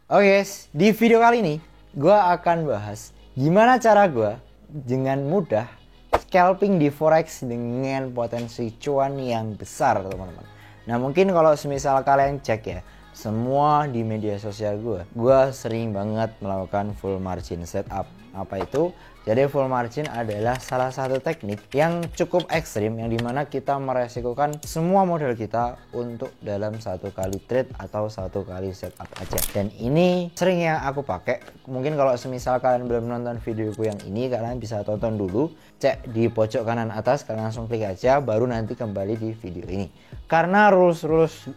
Oke guys, di video kali ini gue akan bahas gimana cara gue dengan mudah scalping di forex dengan potensi cuan yang besar, teman-teman. Nah, mungkin kalau semisal kalian cek ya, semua di media sosial gue sering banget melakukan full margin setup. Apa itu? Jadi full margin adalah salah satu teknik yang cukup ekstrim, yang dimana kita meresikokan semua modal kita untuk dalam satu kali trade atau satu kali setup aja. Dan ini sering yang aku pakai. Mungkin kalau semisal kalian belum nonton videoku yang ini, kalian bisa tonton dulu, cek di pojok kanan atas, kalian langsung klik aja, baru nanti kembali di video ini. Karena rules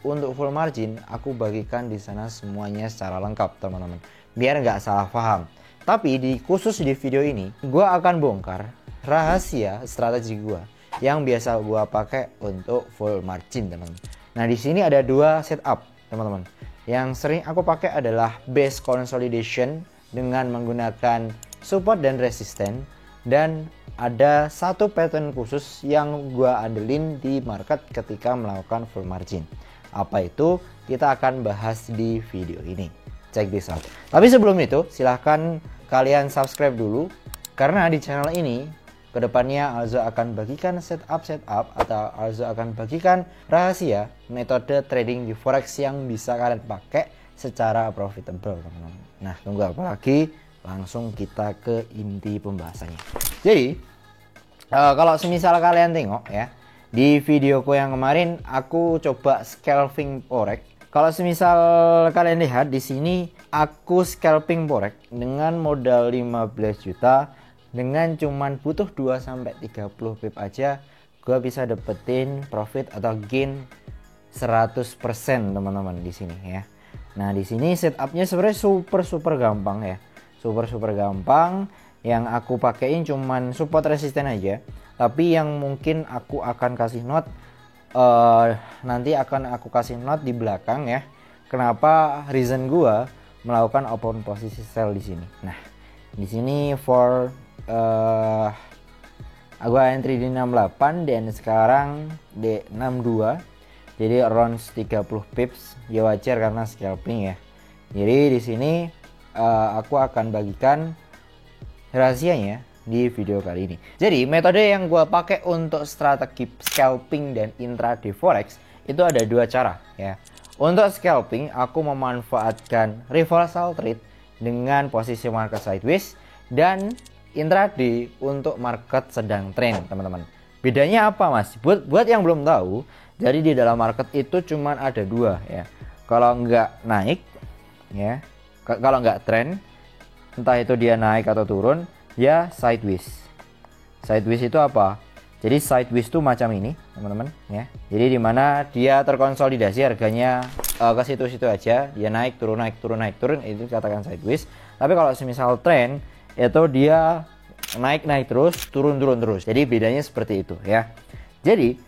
untuk full margin aku bagikan di sana semuanya secara lengkap, teman-teman, biar nggak salah paham. Tapi khusus di video ini, gue akan bongkar rahasia strategi gue yang biasa gue pakai untuk full margin, teman-teman. Nah, di sini ada dua setup, teman-teman. Yang sering aku pakai adalah base consolidation dengan menggunakan support dan resisten, dan ada satu pattern khusus yang gue andelin di market ketika melakukan full margin. Apa itu? Kita akan bahas di video ini. Check this out. Tapi sebelum itu, silahkan kalian subscribe dulu, karena di channel ini kedepannya Alzo akan bagikan setup atau Alzo akan bagikan rahasia metode trading di forex yang bisa kalian pakai secara profitable, teman-teman. Nah, tunggu apa lagi? Langsung kita ke inti pembahasannya. Jadi kalau semisal kalian tengok ya, di videoku yang kemarin aku coba scalping forex. Kalau semisal kalian lihat di sini, aku scalping forex dengan modal 15 juta dengan cuman butuh 2 sampai 30 pip aja, gua bisa dapetin profit atau gain 100%, teman-teman, di sini ya. Nah, di sini setupnya sebenarnya super gampang ya. Super gampang. Yang aku pakein cuman support resisten aja. Tapi yang mungkin aku akan kasih note, nanti akan aku kasih note di belakang ya, kenapa reason gua melakukan open posisi sell di sini. Nah, di sini for gua entry di 68 dan sekarang di 62. Jadi around 30 pips. Ya wajar karena scalping ya. Jadi di sini aku akan bagikan rahasianya di video kali ini. Jadi metode yang gue pakai untuk strategi scalping dan intraday forex itu ada dua cara ya. Untuk scalping aku memanfaatkan reversal trade dengan posisi market sideways, dan intraday untuk market sedang trend, teman-teman. Bedanya apa, Mas? Buat yang belum tahu, jadi di dalam market itu cuman ada dua ya. Kalau nggak naik ya, kalau nggak trend, entah itu dia naik atau turun, ya sideways. Sideways itu apa? Jadi sideways itu macam ini, teman-teman ya. Jadi dimana dia terkonsolidasi harganya ke situ-situ aja, dia naik turun, itu katakan sideways. Tapi kalau semisal trend itu dia naik terus, turun terus. Jadi bedanya seperti itu ya. Jadi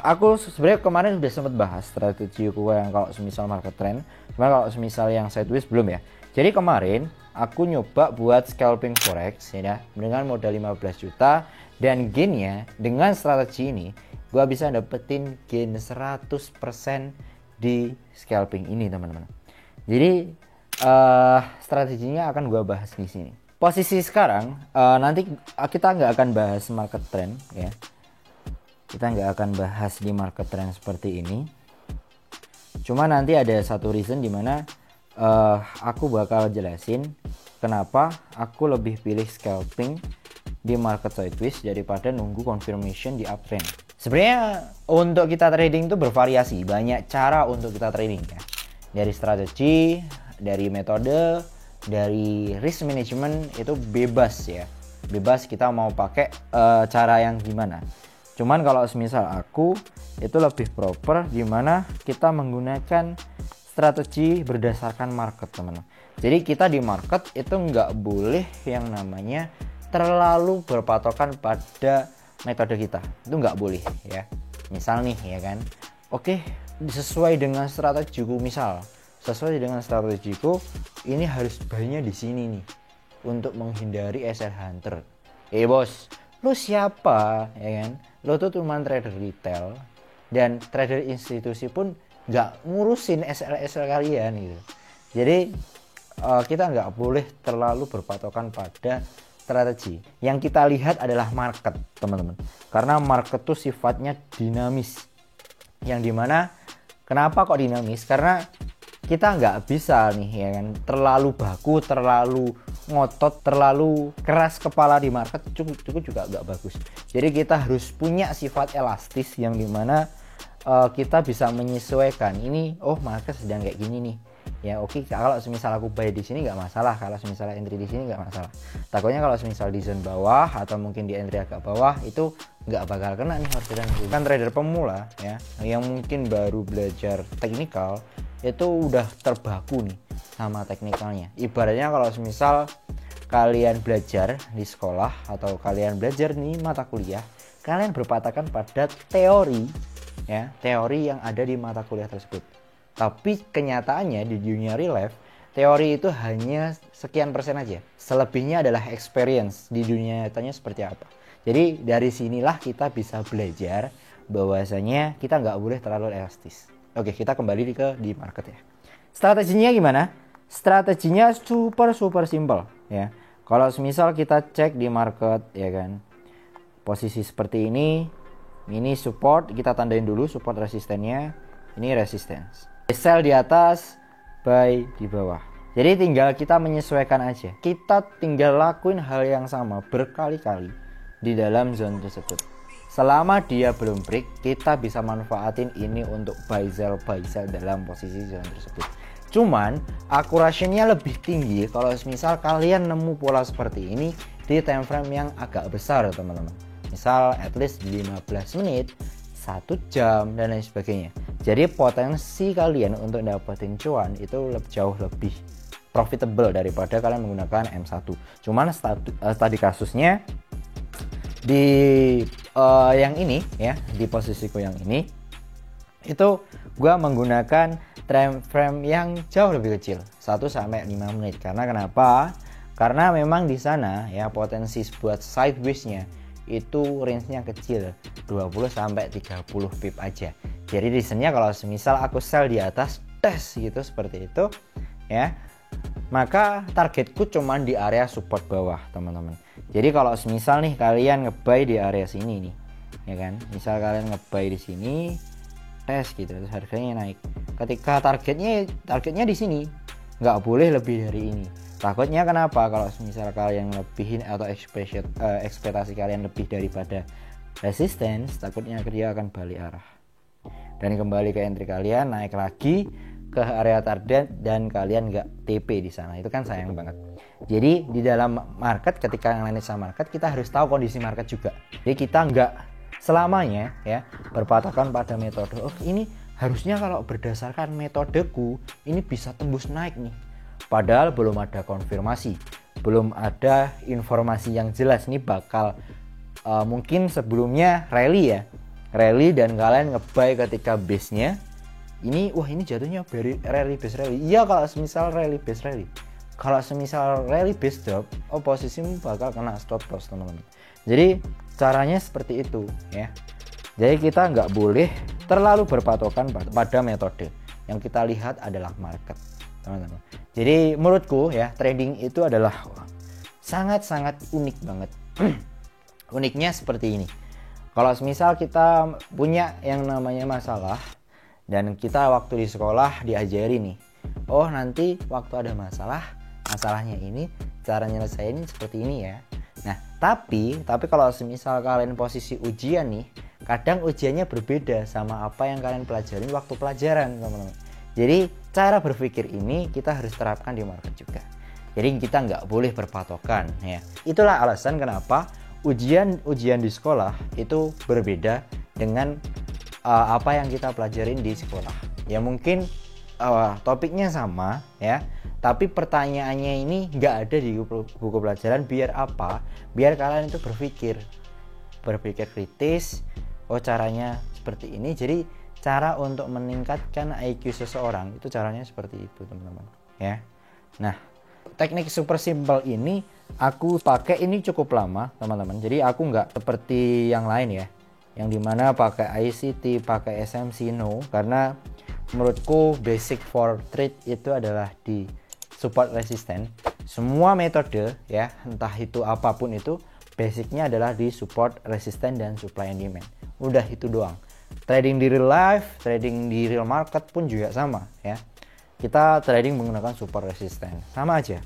aku sebenarnya kemarin sudah sempat bahas strategi gue yang kalau semisal market trend, cuma kalau semisal yang sideways belum ya. Jadi kemarin aku nyoba buat scalping forex ya, dengan modal 15 juta, dan gainnya dengan strategi ini gua bisa dapetin gain 100% di scalping ini, teman-teman. Jadi strateginya akan gua bahas di sini. Posisi sekarang nanti kita nggak akan bahas market trend ya. Kita nggak akan bahas di market trend seperti ini. Cuma nanti ada satu reason dimana aku bakal jelasin kenapa aku lebih pilih scalping di market sideways daripada nunggu confirmation di uptrend. Sebenarnya untuk kita trading itu bervariasi, banyak cara untuk kita trading ya. Dari strategi, dari metode, dari risk management, itu bebas ya. Bebas kita mau pakai cara yang gimana. Cuman kalau semisal aku itu lebih proper gimana kita menggunakan strategi berdasarkan market, teman-teman. Jadi kita di market itu nggak boleh yang namanya terlalu berpatokan pada metode kita, itu nggak boleh ya. Misal nih ya kan, oke, sesuai dengan strategiku, ini harus buy-nya di sini nih untuk menghindari SL hunter. Bos, lu siapa ya kan? Lu tuh cuma trader retail, dan trader institusi pun nggak ngurusin SL kalian gitu. Jadi kita nggak boleh terlalu berpatokan pada strategi. Yang kita lihat adalah market, teman-teman. Karena market tuh sifatnya dinamis. Yang dimana kenapa kok dinamis? Karena kita nggak bisa nih ya kan terlalu baku, terlalu ngotot, terlalu keras kepala di market cukup juga nggak bagus. Jadi kita harus punya sifat elastis yang dimana kita bisa menyesuaikan. Ini market sedang kayak gini nih. Ya oke, kalau semisal aku buy di sini nggak masalah, kalau semisal entry di sini nggak masalah. Takutnya kalau semisal di zone bawah atau mungkin di entry agak bawah itu nggak bakal kena nih orderanku. Kan trader pemula ya, yang mungkin baru belajar teknikal itu udah terbaku nih sama teknikalnya. Ibaratnya kalau semisal kalian belajar di sekolah atau kalian belajar nih mata kuliah, kalian berpatokan pada teori ya, teori yang ada di mata kuliah tersebut. Tapi kenyataannya di dunia real life, teori itu hanya sekian persen aja. Selebihnya adalah experience di dunia nyatanya seperti apa. Jadi dari sinilah kita bisa belajar bahwasanya kita nggak boleh terlalu elastis. Oke, kita kembali di market ya. Strateginya gimana? Strateginya super simple ya. Kalau misal kita cek di market ya kan, posisi seperti ini support, kita tandain dulu support resistennya, ini resistance. Sell di atas, buy di bawah. Jadi tinggal kita menyesuaikan aja. Kita tinggal lakuin hal yang sama berkali-kali di dalam zone tersebut. Selama dia belum break, kita bisa manfaatin ini untuk buy sell dalam posisi zone tersebut. Cuman akurasinya lebih tinggi kalau misal kalian nemu pola seperti ini di time frame yang agak besar, teman-teman. Misal at least di 15 menit, 1 jam dan lain sebagainya. Jadi potensi kalian untuk dapetin cuan itu jauh lebih profitable daripada kalian menggunakan M1. Cuman tadi kasusnya di yang ini ya, di posisiku yang ini itu gua menggunakan time frame yang jauh lebih kecil, 1 sampai 5 menit. Karena kenapa? Karena memang di sana ya potensi buat sideways-nya itu range-nya kecil, 20 sampai 30 pip aja. Jadi di sini kalau semisal aku sell di atas tes gitu seperti itu ya, maka targetku cuman di area support bawah, teman-teman. Jadi kalau semisal nih kalian nge-buy di area sini nih, ya kan? Misal kalian nge-buy di sini, tes gitu, terus harganya naik. Ketika targetnya di sini, nggak boleh lebih dari ini. Takutnya kenapa? Kalau misal kalian lebihin atau ekspektasi kalian lebih daripada resistance, takutnya dia akan balik arah dan kembali ke entry kalian, naik lagi ke area target dan kalian nggak TP di sana. Itu kan sayang banget. Jadi di dalam market, ketika analisa market, kita harus tahu kondisi market juga. Jadi kita nggak selamanya ya berpatokan pada metode. Oh ini harusnya kalau berdasarkan metodeku ini bisa tembus naik nih. Padahal belum ada konfirmasi, belum ada informasi yang jelas nih bakal mungkin sebelumnya rally dan kalian nge-buy ketika base-nya ini, ini jatuhnya rally base rally. Iya kalau semisal rally base rally. Kalau semisal rally base drop, posisimu bakal kena stop loss, teman-teman. Jadi caranya seperti itu ya. Jadi kita nggak boleh terlalu berpatokan pada metode. Yang kita lihat adalah market, teman-teman. Jadi menurutku ya, trading itu adalah sangat-sangat unik banget. Uniknya seperti ini. Kalau misal kita punya yang namanya masalah dan kita waktu di sekolah diajari nih, nanti waktu ada masalahnya ini cara nyelesainnya seperti ini ya. Nah, tapi kalau semisal kalian posisi ujian nih, kadang ujiannya berbeda sama apa yang kalian pelajarin waktu pelajaran, teman-teman. Jadi cara berpikir ini kita harus terapkan di market juga. Jadi kita nggak boleh berpatokan ya. Itulah alasan kenapa ujian di sekolah itu berbeda dengan apa yang kita pelajarin di sekolah. Ya mungkin topiknya sama ya, tapi pertanyaannya ini nggak ada di buku pelajaran. Biar apa? Biar kalian itu berpikir kritis. Caranya seperti ini. Jadi cara untuk meningkatkan IQ seseorang itu caranya seperti itu, teman-teman ya. Nah, teknik super simple ini aku pakai ini cukup lama, teman-teman. Jadi aku nggak seperti yang lain ya, yang dimana pakai ICT, pakai SMC, no. Karena menurutku basic for trade itu adalah di support resisten. Semua metode ya, entah itu apapun itu, basicnya adalah di support resisten dan supply and demand. Udah itu doang. Trading di real life, trading di real market pun juga sama ya. Kita trading menggunakan support resisten, sama aja.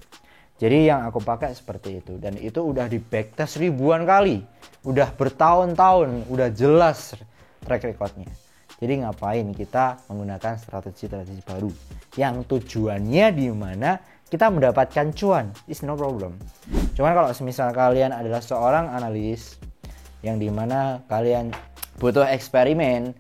Jadi yang aku pakai seperti itu, dan itu udah di backtest ribuan kali, udah bertahun-tahun, udah jelas track recordnya. Jadi ngapain kita menggunakan strategi-strategi baru yang tujuannya di mana kita mendapatkan cuan, is no problem. Cuman kalau semisal kalian adalah seorang analis yang dimana kalian butuh eksperimen,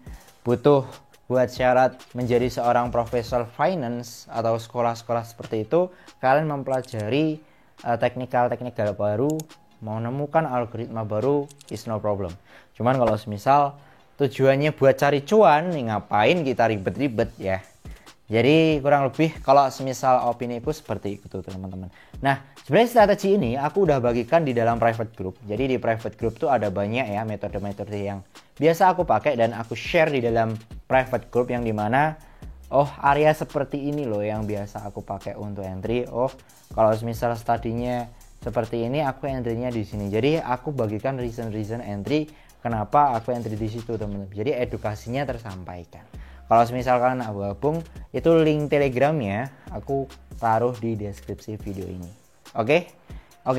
butuh buat syarat menjadi seorang profesor finance atau sekolah-sekolah seperti itu, kalian mempelajari teknikal-teknikal baru, mau menemukan algoritma baru, is no problem. Cuman kalau semisal tujuannya buat cari cuan, nih ngapain kita ribet-ribet ya. Jadi kurang lebih kalau semisal opini ku seperti itu teman-teman. Nah sebenarnya strategi ini aku udah bagikan di dalam private group. Jadi di private group tuh ada banyak ya metode-metode yang biasa aku pakai dan aku share di dalam private group, yang dimana area seperti ini loh yang biasa aku pakai untuk entry. Kalau semisal studinya seperti ini, aku entry-nya di sini. Jadi aku bagikan reason entry kenapa aku entry di situ teman-teman. Jadi edukasinya tersampaikan. Kalau misalkan aku gabung, itu link telegramnya aku taruh di deskripsi video ini. Oke,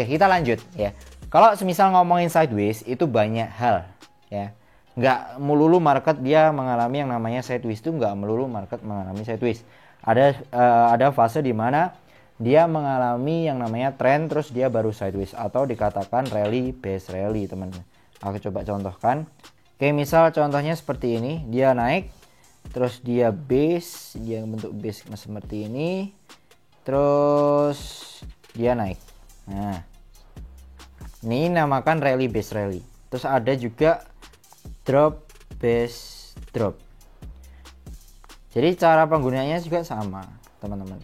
kita lanjut ya. Kalau semisal ngomongin sideways itu banyak hal ya. Nggak melulu market dia mengalami yang namanya sideways, itu nggak melulu market mengalami sideways. Ada fase di mana dia mengalami yang namanya trend terus dia baru sideways, atau dikatakan rally base rally teman-teman. Aku coba contohkan. Oke, misal contohnya seperti ini, dia naik terus dia base, dia bentuk base seperti ini, terus dia naik. Nah ini namakan rally base rally. Terus ada juga drop base drop. Jadi cara penggunaannya juga sama teman-teman,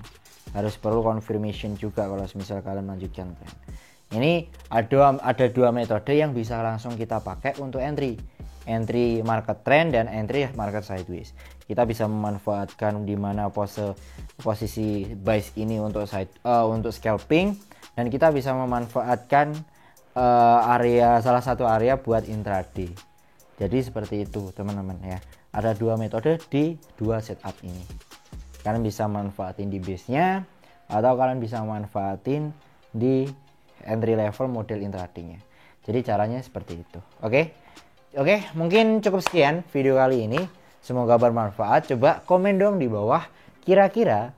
harus perlu confirmation juga kalau misal kalian melanjutkan tren. Ini ada dua metode yang bisa langsung kita pakai untuk entry market trend dan entry market sideways. Kita bisa memanfaatkan di mana posisi buys ini untuk scalping, dan kita bisa memanfaatkan salah satu area buat intraday. Jadi seperti itu teman-teman ya. Ada dua metode di dua setup ini. Kalian bisa manfaatin di base-nya, atau kalian bisa manfaatin di entry level model intraday-nya. Jadi caranya seperti itu. Oke, mungkin cukup sekian video kali ini. Semoga bermanfaat. Coba komen dong di bawah, kira-kira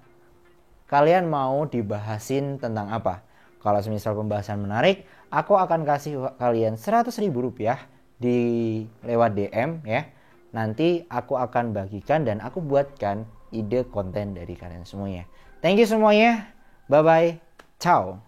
kalian mau dibahasin tentang apa. Kalau semisal pembahasan menarik, aku akan kasih kalian 100.000 rupiah di lewat DM ya. Nanti aku akan bagikan dan aku buatkan ide konten dari kalian semuanya. Thank you semuanya. Bye bye. Ciao.